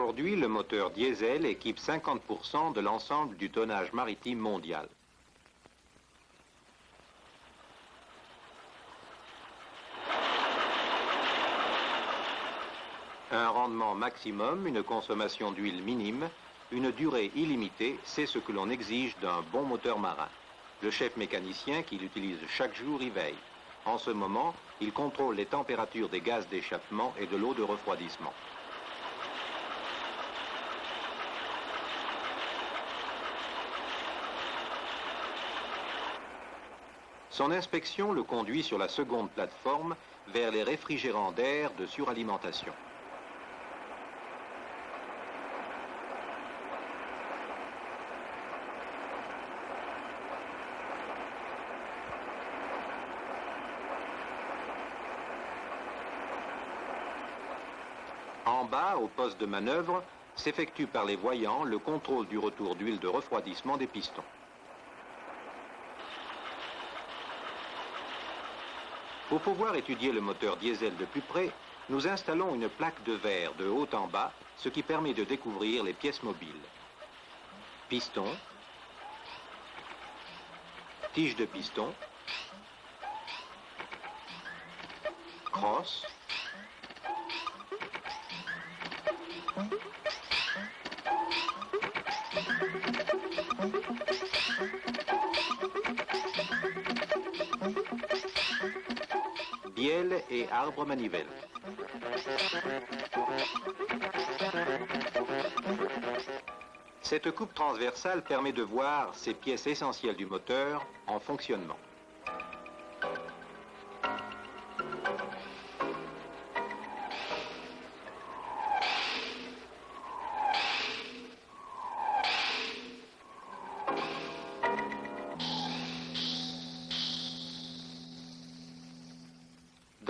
Aujourd'hui, le moteur diesel équipe 50% de l'ensemble du tonnage maritime mondial. Un rendement maximum, une consommation d'huile minime, une durée illimitée, c'est ce que l'on exige d'un bon moteur marin. Le chef mécanicien qui l'utilise chaque jour y veille. En ce moment, il contrôle les températures des gaz d'échappement et de l'eau de refroidissement. Son inspection le conduit sur la seconde plateforme vers les réfrigérants d'air de suralimentation. En bas, au poste de manœuvre, s'effectue par les voyants le contrôle du retour d'huile de refroidissement des pistons. Pour pouvoir étudier le moteur diesel de plus près, nous installons une plaque de verre de haut en bas, ce qui permet de découvrir les pièces mobiles. Piston, tige de piston, crosse, bielle et arbre manivelle. Cette coupe transversale permet de voir ces pièces essentielles du moteur en fonctionnement.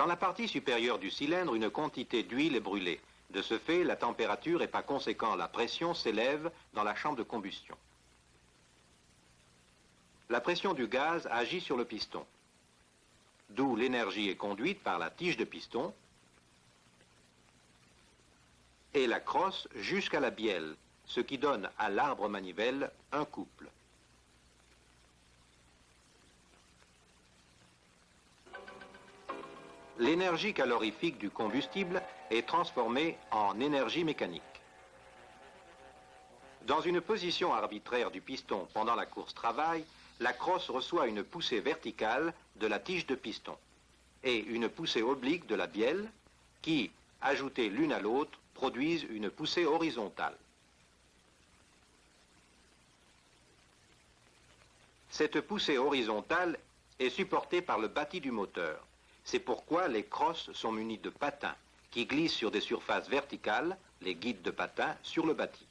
Dans la partie supérieure du cylindre, une quantité d'huile est brûlée. De ce fait, la température et par conséquent la pression s'élève dans la chambre de combustion. La pression du gaz agit sur le piston, d'où l'énergie est conduite par la tige de piston et la crosse jusqu'à la bielle, ce qui donne à l'arbre manivelle un couple. L'énergie calorifique du combustible est transformée en énergie mécanique. Dans une position arbitraire du piston pendant la course travail, la crosse reçoit une poussée verticale de la tige de piston et une poussée oblique de la bielle qui, ajoutées l'une à l'autre, produisent une poussée horizontale. Cette poussée horizontale est supportée par le bâti du moteur. C'est pourquoi les crosses sont munies de patins qui glissent sur des surfaces verticales, les guides de patins, sur le bâti.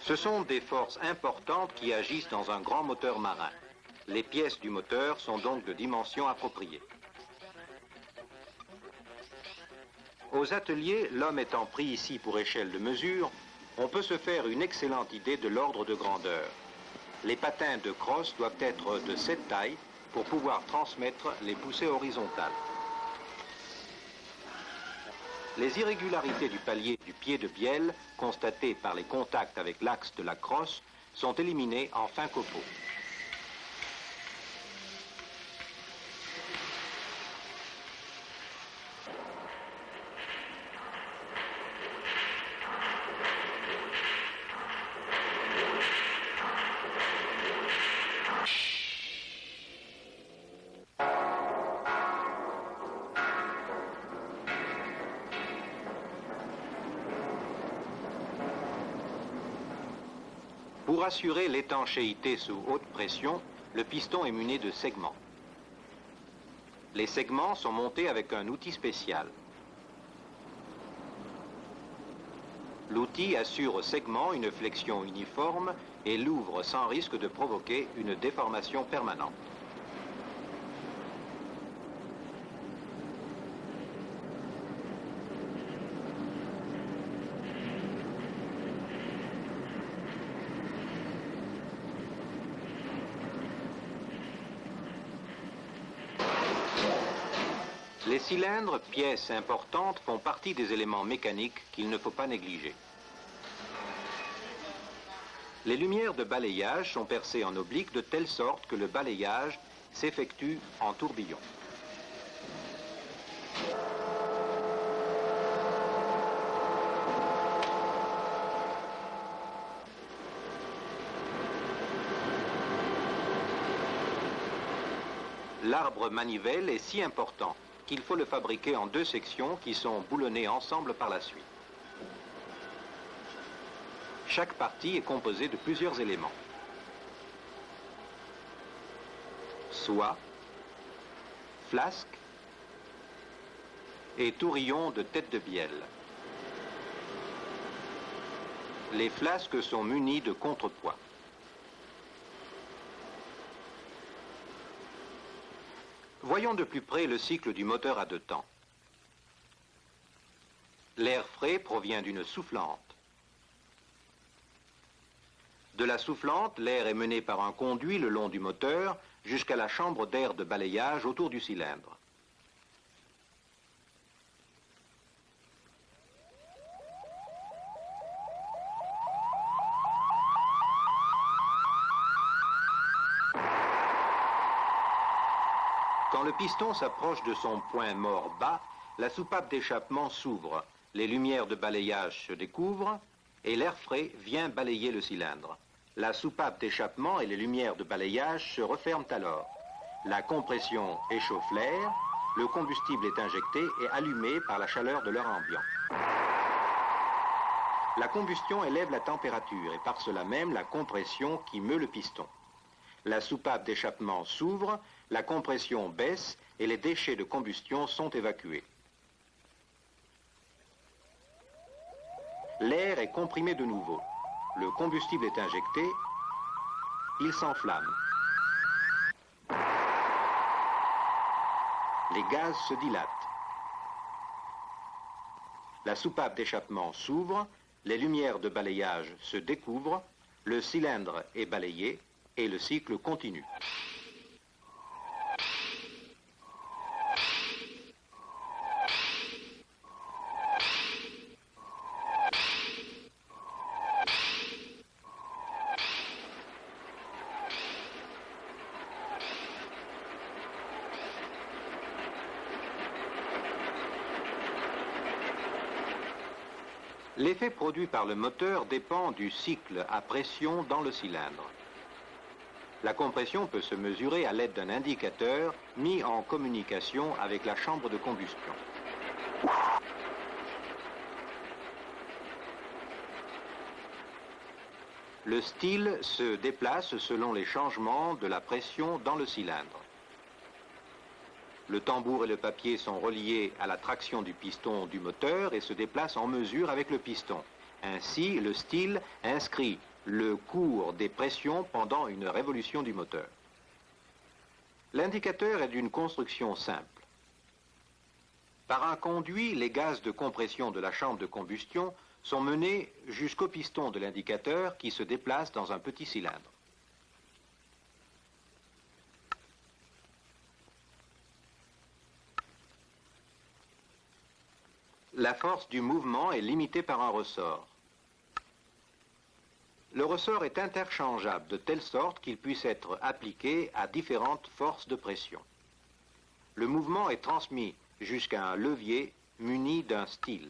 Ce sont des forces importantes qui agissent dans un grand moteur marin. Les pièces du moteur sont donc de dimensions appropriées. Aux ateliers, l'homme étant pris ici pour échelle de mesure, on peut se faire une excellente idée de l'ordre de grandeur. Les patins de crosse doivent être de cette taille pour pouvoir transmettre les poussées horizontales. Les irrégularités du palier du pied de bielle, constatées par les contacts avec l'axe de la crosse, sont éliminées en fin copeaux. Pour assurer l'étanchéité sous haute pression, le piston est muni de segments. Les segments sont montés avec un outil spécial. L'outil assure au segment une flexion uniforme et l'ouvre sans risque de provoquer une déformation permanente. Les cylindres, pièces importantes, font partie des éléments mécaniques qu'il ne faut pas négliger. Les lumières de balayage sont percées en oblique de telle sorte que le balayage s'effectue en tourbillon. L'arbre manivelle est si important qu'il faut le fabriquer en 2 sections qui sont boulonnées ensemble par la suite. Chaque partie est composée de plusieurs éléments. Soie, flasque et tourillon de tête de bielle. Les flasques sont munies de contrepoids. Voyons de plus près le cycle du moteur à 2 temps. L'air frais provient d'une soufflante. De la soufflante, l'air est mené par un conduit le long du moteur jusqu'à la chambre d'air de balayage autour du cylindre. Quand le piston s'approche de son point mort bas, la soupape d'échappement s'ouvre, les lumières de balayage se découvrent et l'air frais vient balayer le cylindre. La soupape d'échappement et les lumières de balayage se referment alors. La compression échauffe l'air, le combustible est injecté et allumé par la chaleur de l'air ambiant. La combustion élève la température et par cela même la compression qui meut le piston. La soupape d'échappement s'ouvre, la compression baisse et les déchets de combustion sont évacués. L'air est comprimé de nouveau. Le combustible est injecté, il s'enflamme. Les gaz se dilatent. La soupape d'échappement s'ouvre, les lumières de balayage se découvrent, le cylindre est balayé et le cycle continue. L'effet produit par le moteur dépend du cycle à pression dans le cylindre. La compression peut se mesurer à l'aide d'un indicateur mis en communication avec la chambre de combustion. Le style se déplace selon les changements de la pression dans le cylindre. Le tambour et le papier sont reliés à la traction du piston du moteur et se déplacent en mesure avec le piston. Ainsi, le style inscrit le cours des pressions pendant une révolution du moteur. L'indicateur est d'une construction simple. Par un conduit, les gaz de compression de la chambre de combustion sont menés jusqu'au piston de l'indicateur qui se déplace dans un petit cylindre. La force du mouvement est limitée par un ressort. Le ressort est interchangeable de telle sorte qu'il puisse être appliqué à différentes forces de pression. Le mouvement est transmis jusqu'à un levier muni d'un style.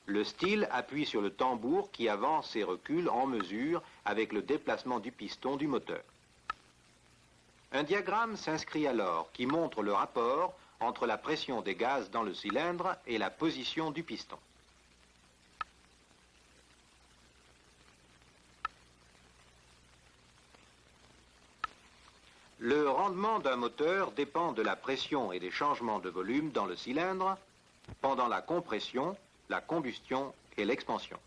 Le style appuie sur le tambour qui avance et recule en mesure avec le déplacement du piston du moteur. Un diagramme s'inscrit alors qui montre le rapport entre la pression des gaz dans le cylindre et la position du piston. Le rendement d'un moteur dépend de la pression et des changements de volume dans le cylindre pendant la compression, la combustion et l'expansion.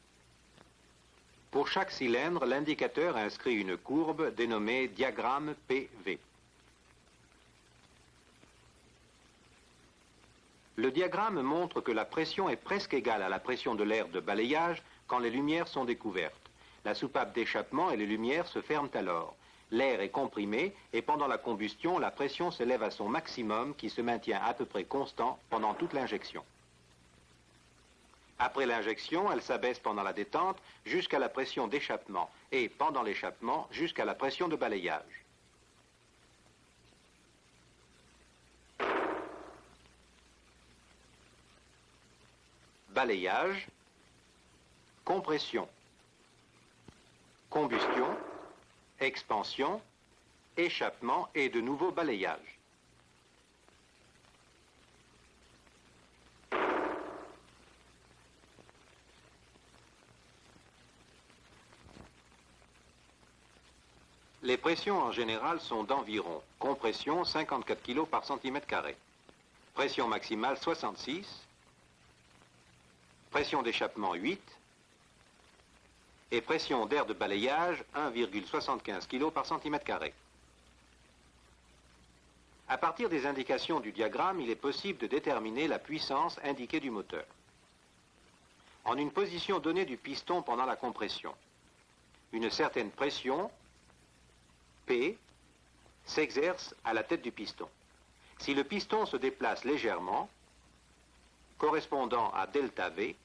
Pour chaque cylindre, l'indicateur inscrit une courbe dénommée diagramme PV. Le diagramme montre que la pression est presque égale à la pression de l'air de balayage quand les lumières sont découvertes. La soupape d'échappement et les lumières se ferment alors. L'air est comprimé et pendant la combustion, la pression s'élève à son maximum qui se maintient à peu près constant pendant toute l'injection. Après l'injection, elle s'abaisse pendant la détente jusqu'à la pression d'échappement et pendant l'échappement jusqu'à la pression de balayage. Balayage, compression, combustion, expansion, échappement et de nouveau balayage. Les pressions en général sont d'environ compression 54 kg par cm², pression maximale 66, pression d'échappement 8 et pression d'air de balayage 1,75 kg par cm². À partir des indications du diagramme, il est possible de déterminer la puissance indiquée du moteur. En une position donnée du piston pendant la compression, une certaine pression, P, s'exerce à la tête du piston. Si le piston se déplace légèrement, correspondant à delta V,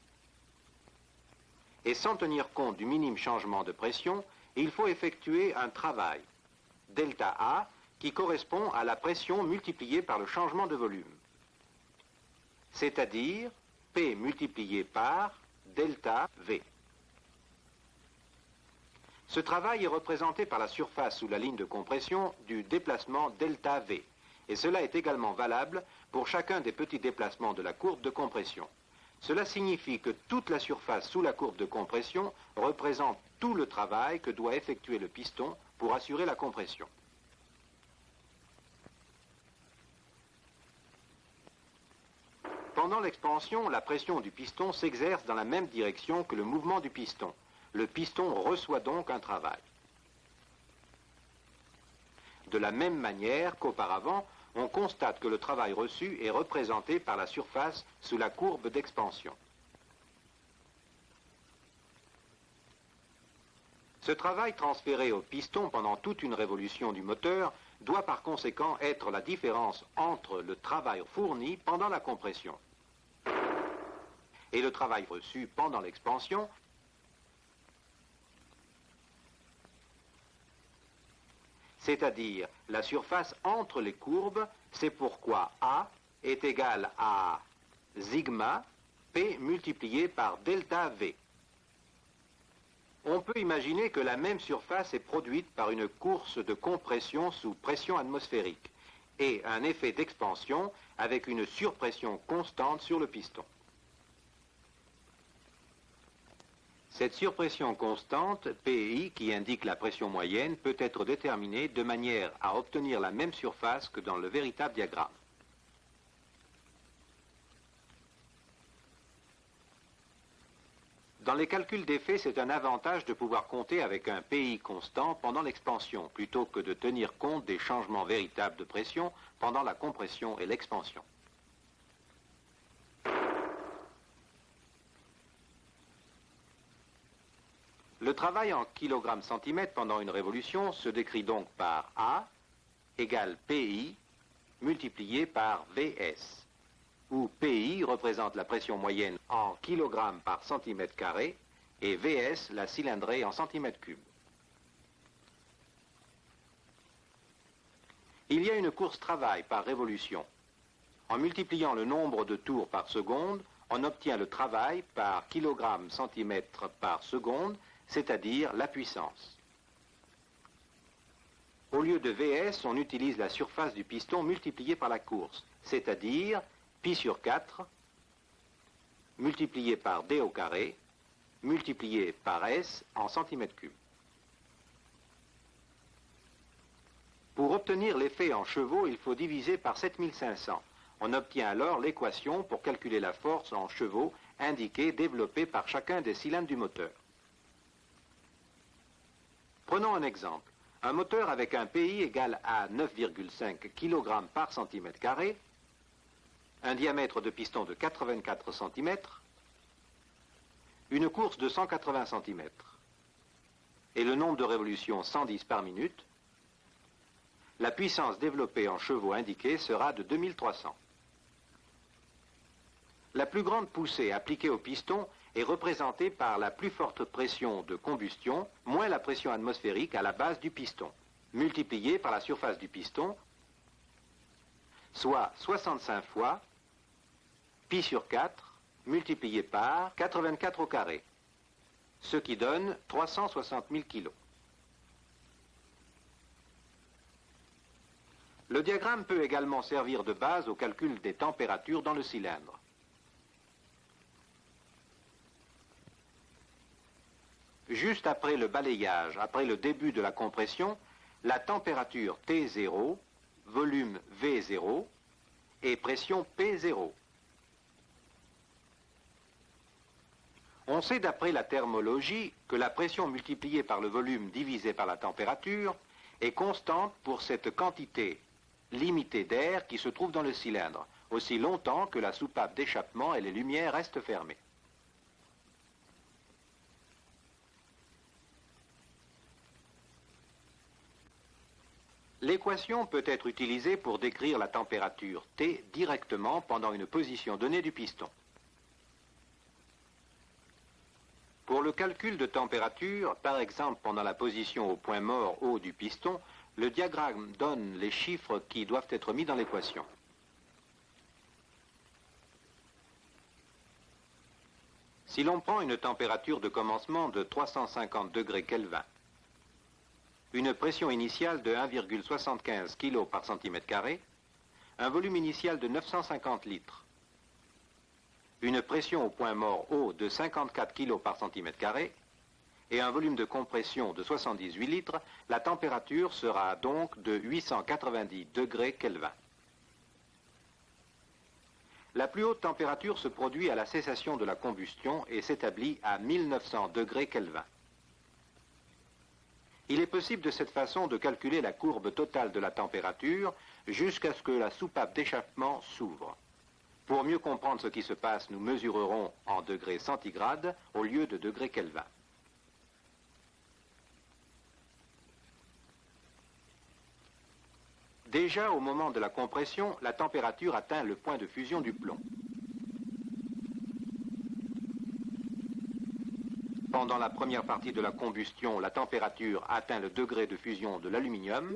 et sans tenir compte du minime changement de pression, il faut effectuer un travail, delta A, qui correspond à la pression multipliée par le changement de volume, c'est-à-dire P multiplié par delta V. Ce travail est représenté par la surface sous la ligne de compression du déplacement delta V, et cela est également valable pour chacun des petits déplacements de la courbe de compression. Cela signifie que toute la surface sous la courbe de compression représente tout le travail que doit effectuer le piston pour assurer la compression. Pendant l'expansion, la pression du piston s'exerce dans la même direction que le mouvement du piston. Le piston reçoit donc un travail. De la même manière qu'auparavant, on constate que le travail reçu est représenté par la surface sous la courbe d'expansion. Ce travail transféré au piston pendant toute une révolution du moteur doit par conséquent être la différence entre le travail fourni pendant la compression et le travail reçu pendant l'expansion, c'est-à-dire la surface entre les courbes. C'est pourquoi A est égal à sigma P multiplié par delta V. On peut imaginer que la même surface est produite par une course de compression sous pression atmosphérique et un effet d'expansion avec une surpression constante sur le piston. Cette surpression constante, PI, qui indique la pression moyenne, peut être déterminée de manière à obtenir la même surface que dans le véritable diagramme. Dans les calculs d'effet, c'est un avantage de pouvoir compter avec un PI constant pendant l'expansion, plutôt que de tenir compte des changements véritables de pression pendant la compression et l'expansion. Le travail en kg/cm pendant une révolution se décrit donc par A égale PI multiplié par VS, où PI représente la pression moyenne en kg par cm² et VS la cylindrée en cm3. Il y a une course travail par révolution. En multipliant le nombre de tours par seconde, on obtient le travail par kg/cm par seconde, c'est-à-dire la puissance. Au lieu de VS, on utilise la surface du piston multipliée par la course, c'est-à-dire pi sur 4 multiplié par d au carré multiplié par S en cm3. Pour obtenir l'effet en chevaux, il faut diviser par 7500. On obtient alors l'équation pour calculer la force en chevaux indiquée, développée par chacun des cylindres du moteur. Prenons un exemple. Un moteur avec un PI égal à 9,5 kg par cm², un diamètre de piston de 84 cm, une course de 180 cm et le nombre de révolutions 110 par minute, La puissance développée en chevaux indiquée sera de 2300. La plus grande poussée appliquée au piston est représentée par la plus forte pression de combustion moins la pression atmosphérique à la base du piston, multipliée par la surface du piston, soit 65 fois pi sur 4 multiplié par 84 au carré, ce qui donne 360 000 kg. Le diagramme peut également servir de base au calcul des températures dans le cylindre. Juste après le balayage, après le début de la compression, la température T0, volume V0 et pression P0. On sait d'après la thermologie que la pression multipliée par le volume divisé par la température est constante pour cette quantité limitée d'air qui se trouve dans le cylindre, aussi longtemps que la soupape d'échappement et les lumières restent fermées. L'équation peut être utilisée pour décrire la température T directement pendant une position donnée du piston. Pour le calcul de température, par exemple pendant la position au point mort haut du piston, le diagramme donne les chiffres qui doivent être mis dans l'équation. Si l'on prend une température de commencement de 350 degrés Kelvin, une pression initiale de 1,75 kg par cm², un volume initial de 950 litres, une pression au point mort haut de 54 kg par cm² et un volume de compression de 78 litres, la température sera donc de 890 degrés Kelvin. La plus haute température se produit à la cessation de la combustion et s'établit à 1900 degrés Kelvin. Il est possible de cette façon de calculer la courbe totale de la température jusqu'à ce que la soupape d'échappement s'ouvre. Pour mieux comprendre ce qui se passe, nous mesurerons en degrés centigrades au lieu de degrés Kelvin. Déjà au moment de la compression, la température atteint le point de fusion du plomb. Pendant la première partie de la combustion, la température atteint le degré de fusion de l'aluminium.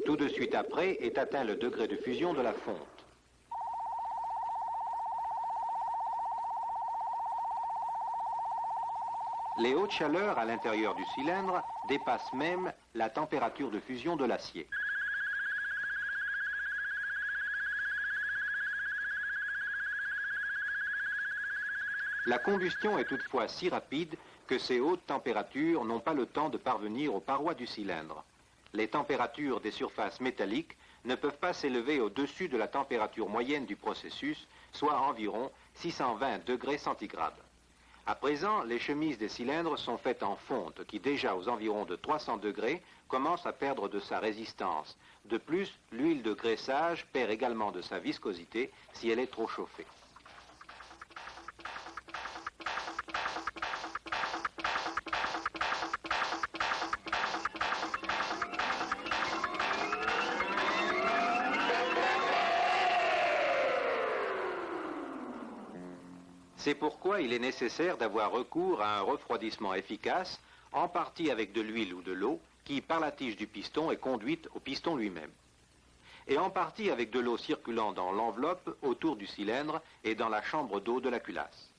Tout de suite après est atteint le degré de fusion de la fonte. Les hautes chaleurs à l'intérieur du cylindre dépassent même la température de fusion de l'acier. La combustion est toutefois si rapide que ces hautes températures n'ont pas le temps de parvenir aux parois du cylindre. Les températures des surfaces métalliques ne peuvent pas s'élever au-dessus de la température moyenne du processus, soit environ 620 degrés centigrades. À présent, les chemises des cylindres sont faites en fonte qui, déjà aux environs de 300 degrés, commence à perdre de sa résistance. De plus, l'huile de graissage perd également de sa viscosité si elle est trop chauffée. C'est pourquoi il est nécessaire d'avoir recours à un refroidissement efficace, en partie avec de l'huile ou de l'eau, qui, par la tige du piston, est conduite au piston lui-même, et en partie avec de l'eau circulant dans l'enveloppe autour du cylindre et dans la chambre d'eau de la culasse.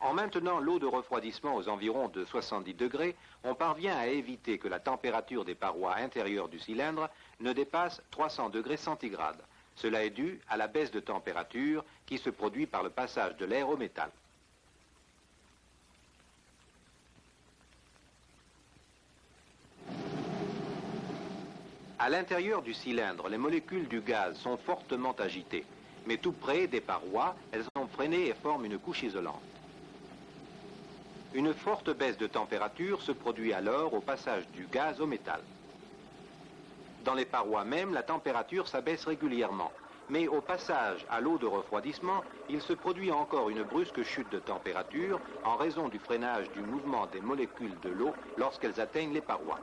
En maintenant l'eau de refroidissement aux environs de 70 degrés, on parvient à éviter que la température des parois intérieures du cylindre ne dépasse 300 degrés centigrades. Cela est dû à la baisse de température qui se produit par le passage de l'air au métal. À l'intérieur du cylindre, les molécules du gaz sont fortement agitées, mais tout près des parois, elles sont freinées et forment une couche isolante. Une forte baisse de température se produit alors au passage du gaz au métal. Dans les parois même, la température s'abaisse régulièrement, mais au passage à l'eau de refroidissement, il se produit encore une brusque chute de température en raison du freinage du mouvement des molécules de l'eau lorsqu'elles atteignent les parois.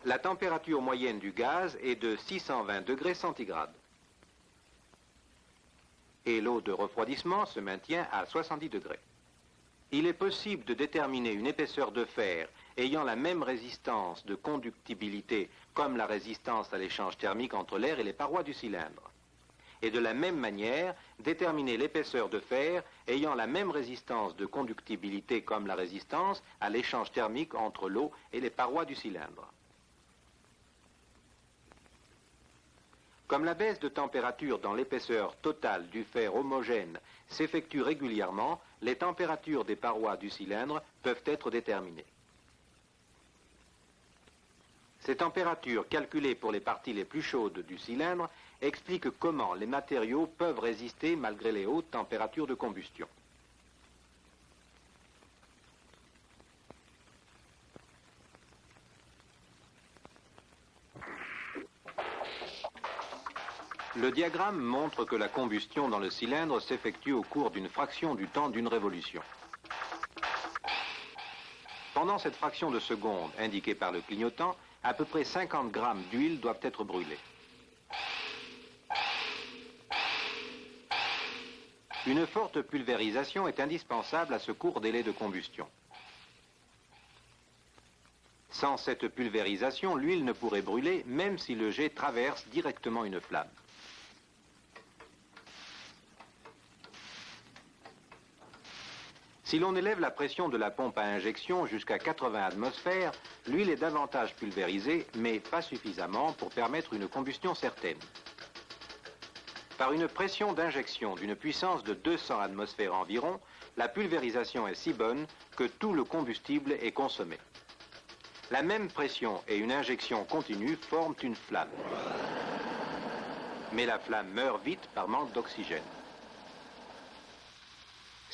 La température moyenne du gaz est de 620 degrés centigrades. Et l'eau de refroidissement se maintient à 70 degrés. Il est possible de déterminer une épaisseur de fer ayant la même résistance de conductibilité comme la résistance à l'échange thermique entre l'air et les parois du cylindre. Et de la même manière, déterminer l'épaisseur de fer ayant la même résistance de conductibilité comme la résistance à l'échange thermique entre l'eau et les parois du cylindre. Comme la baisse de température dans l'épaisseur totale du fer homogène s'effectue régulièrement, les températures des parois du cylindre peuvent être déterminées. Ces températures calculées pour les parties les plus chaudes du cylindre expliquent comment les matériaux peuvent résister malgré les hautes températures de combustion. Le diagramme montre que la combustion dans le cylindre s'effectue au cours d'une fraction du temps d'une révolution. Pendant cette fraction de seconde indiquée par le clignotant, à peu près 50 grammes d'huile doivent être brûlés. Une forte pulvérisation est indispensable à ce court délai de combustion. Sans cette pulvérisation, l'huile ne pourrait brûler même si le jet traverse directement une flamme. Si l'on élève la pression de la pompe à injection jusqu'à 80 atmosphères, l'huile est davantage pulvérisée, mais pas suffisamment pour permettre une combustion certaine. Par une pression d'injection d'une puissance de 200 atmosphères environ, la pulvérisation est si bonne que tout le combustible est consommé. La même pression et une injection continue forment une flamme. Mais la flamme meurt vite par manque d'oxygène.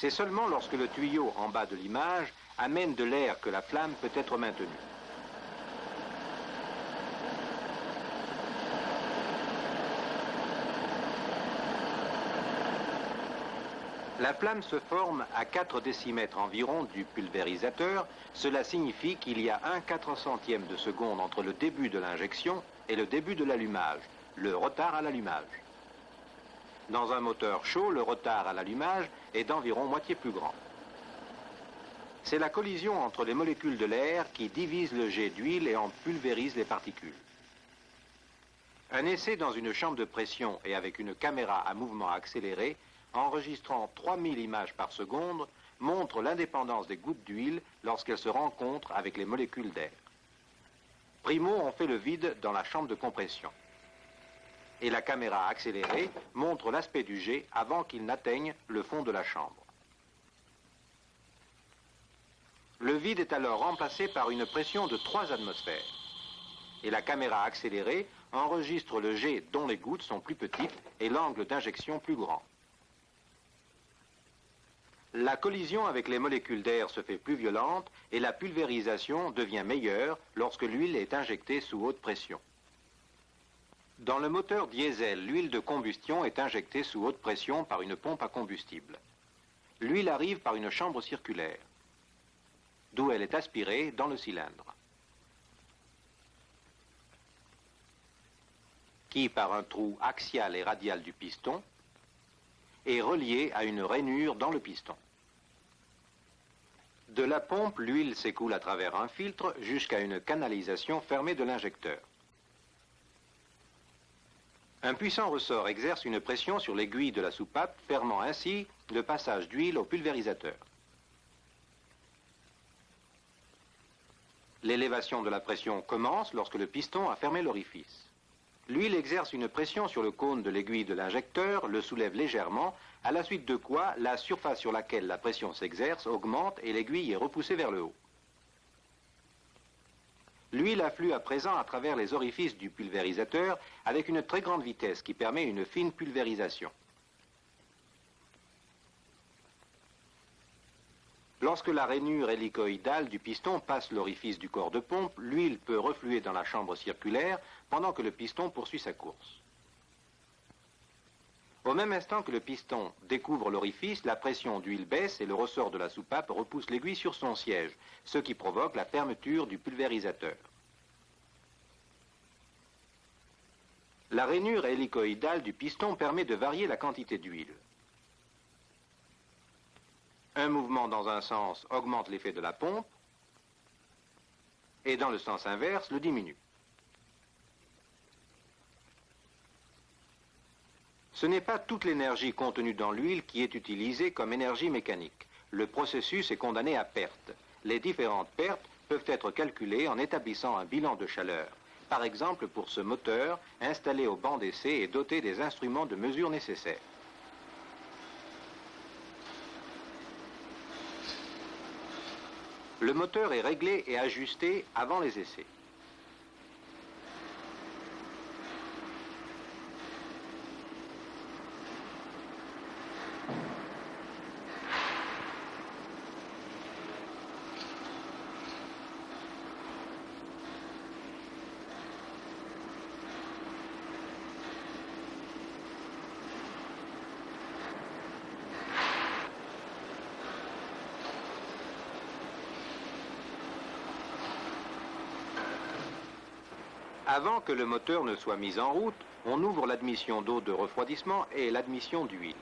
C'est seulement lorsque le tuyau en bas de l'image amène de l'air que la flamme peut être maintenue. La flamme se forme à 4 décimètres environ du pulvérisateur. Cela signifie qu'il y a un 400e de seconde entre le début de l'injection et le début de l'allumage, le retard à l'allumage. Dans un moteur chaud, le retard à l'allumage est d'environ moitié plus grand. C'est la collision entre les molécules de l'air qui divise le jet d'huile et en pulvérise les particules. Un essai dans une chambre de pression et avec une caméra à mouvement accéléré, enregistrant 3000 images par seconde, montre l'indépendance des gouttes d'huile lorsqu'elles se rencontrent avec les molécules d'air. Primo, on fait le vide dans la chambre de compression. Et la caméra accélérée montre l'aspect du jet avant qu'il n'atteigne le fond de la chambre. Le vide est alors remplacé par une pression de 3 atmosphères. Et la caméra accélérée enregistre le jet dont les gouttes sont plus petites et l'angle d'injection plus grand. La collision avec les molécules d'air se fait plus violente et la pulvérisation devient meilleure lorsque l'huile est injectée sous haute pression. Dans le moteur diesel, l'huile de combustion est injectée sous haute pression par une pompe à combustible. L'huile arrive par une chambre circulaire, d'où elle est aspirée dans le cylindre, qui, par un trou axial et radial du piston, est relié à une rainure dans le piston. De la pompe, l'huile s'écoule à travers un filtre jusqu'à une canalisation fermée de l'injecteur. Un puissant ressort exerce une pression sur l'aiguille de la soupape, fermant ainsi le passage d'huile au pulvérisateur. L'élévation de la pression commence lorsque le piston a fermé l'orifice. L'huile exerce une pression sur le cône de l'aiguille de l'injecteur, le soulève légèrement, à la suite de quoi la surface sur laquelle la pression s'exerce augmente et l'aiguille est repoussée vers le haut. L'huile afflue à présent à travers les orifices du pulvérisateur avec une très grande vitesse qui permet une fine pulvérisation. Lorsque la rainure hélicoïdale du piston passe l'orifice du corps de pompe, l'huile peut refluer dans la chambre circulaire pendant que le piston poursuit sa course. Au même instant que le piston découvre l'orifice, la pression d'huile baisse et le ressort de la soupape repousse l'aiguille sur son siège, ce qui provoque la fermeture du pulvérisateur. La rainure hélicoïdale du piston permet de varier la quantité d'huile. Un mouvement dans un sens augmente l'effet de la pompe et dans le sens inverse le diminue. Ce n'est pas toute l'énergie contenue dans l'huile qui est utilisée comme énergie mécanique. Le processus est condamné à perte. Les différentes pertes peuvent être calculées en établissant un bilan de chaleur. Par exemple, pour ce moteur, installé au banc d'essai et doté des instruments de mesure nécessaires. Le moteur est réglé et ajusté avant les essais. Avant que le moteur ne soit mis en route, on ouvre l'admission d'eau de refroidissement et l'admission d'huile.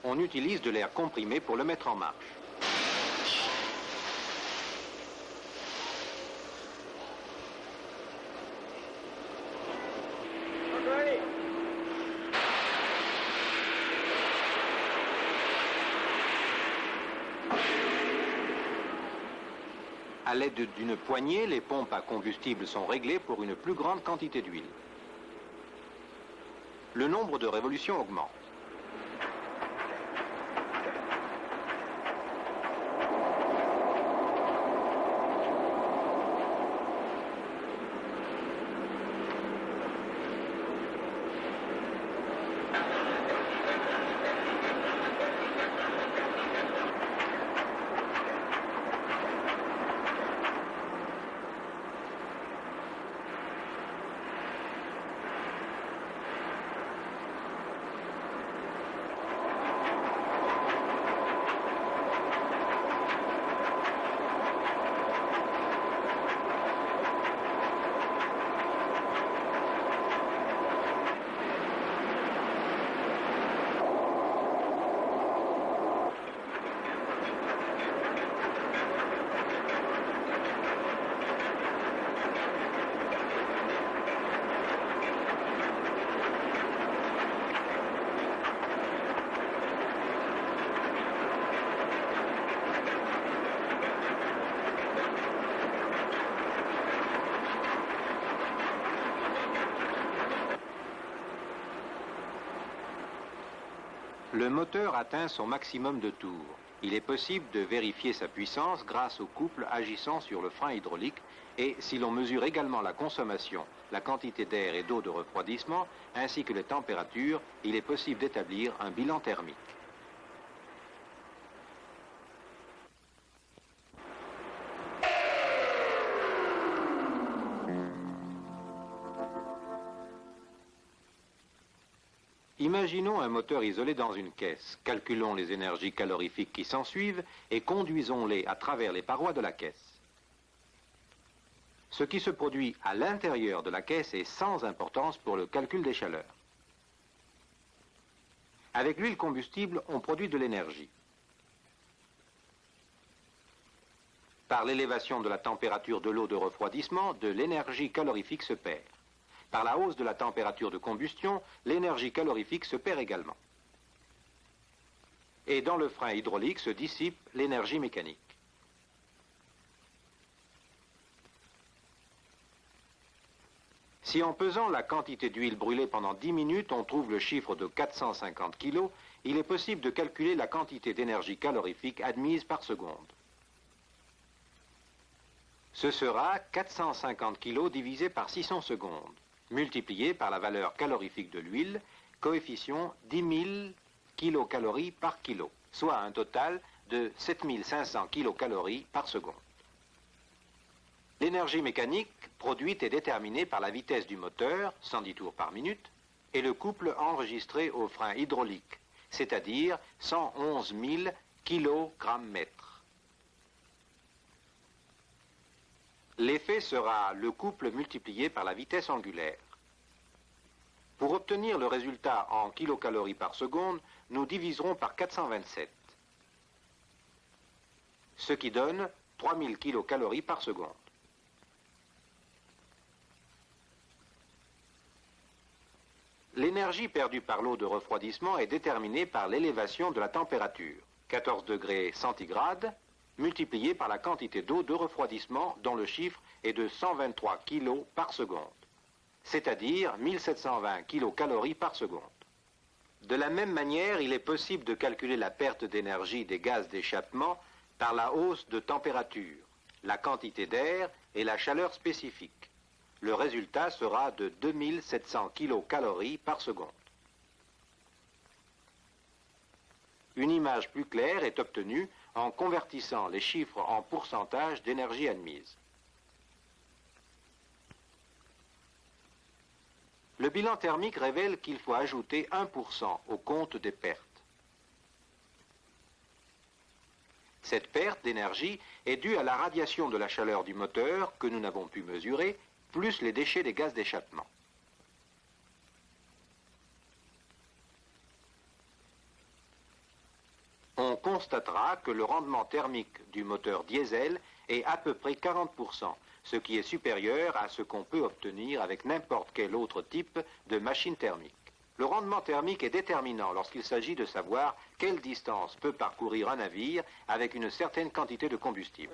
On utilise de l'air comprimé pour le mettre en marche. À l'aide d'une poignée, les pompes à combustible sont réglées pour une plus grande quantité d'huile. Le nombre de révolutions augmente. Le moteur atteint son maximum de tours. Il est possible de vérifier sa puissance grâce au couple agissant sur le frein hydraulique et si l'on mesure également la consommation, la quantité d'air et d'eau de refroidissement, ainsi que les températures, il est possible d'établir un bilan thermique. Imaginons un moteur isolé dans une caisse. Calculons les énergies calorifiques qui s'ensuivent et conduisons-les à travers les parois de la caisse. Ce qui se produit à l'intérieur de la caisse est sans importance pour le calcul des chaleurs. Avec l'huile combustible, on produit de l'énergie. Par l'élévation de la température de l'eau de refroidissement, de l'énergie calorifique se perd. Par la hausse de la température de combustion, l'énergie calorifique se perd également. Et dans le frein hydraulique se dissipe l'énergie mécanique. Si en pesant la quantité d'huile brûlée pendant 10 minutes, on trouve le chiffre de 450 kg, il est possible de calculer la quantité d'énergie calorifique admise par seconde. Ce sera 450 kg divisé par 600 secondes, multiplié par la valeur calorifique de l'huile, coefficient 10 000 kilocalories par kilo, soit un total de 7500 kilocalories par seconde. L'énergie mécanique produite est déterminée par la vitesse du moteur, 110 tours par minute, et le couple enregistré au frein hydraulique, c'est-à-dire 111 000 kg/mètre. L'effet sera le couple multiplié par la vitesse angulaire. Pour obtenir le résultat en kilocalories par seconde, nous diviserons par 427, ce qui donne 3000 kilocalories par seconde. L'énergie perdue par l'eau de refroidissement est déterminée par l'élévation de la température, 14 degrés centigrades, multiplié par la quantité d'eau de refroidissement dont le chiffre est de 123 kg par seconde, c'est-à-dire 1720 kilocalories par seconde. De la même manière, il est possible de calculer la perte d'énergie des gaz d'échappement par la hausse de température, la quantité d'air et la chaleur spécifique. Le résultat sera de 2700 kilocalories par seconde. Une image plus claire est obtenue en convertissant les chiffres en pourcentage d'énergie admise. Le bilan thermique révèle qu'il faut ajouter 1% au compte des pertes. Cette perte d'énergie est due à la radiation de la chaleur du moteur que nous n'avons pu mesurer, plus les déchets des gaz d'échappement. On constatera que le rendement thermique du moteur diesel est à peu près 40%, ce qui est supérieur à ce qu'on peut obtenir avec n'importe quel autre type de machine thermique. Le rendement thermique est déterminant lorsqu'il s'agit de savoir quelle distance peut parcourir un navire avec une certaine quantité de combustible.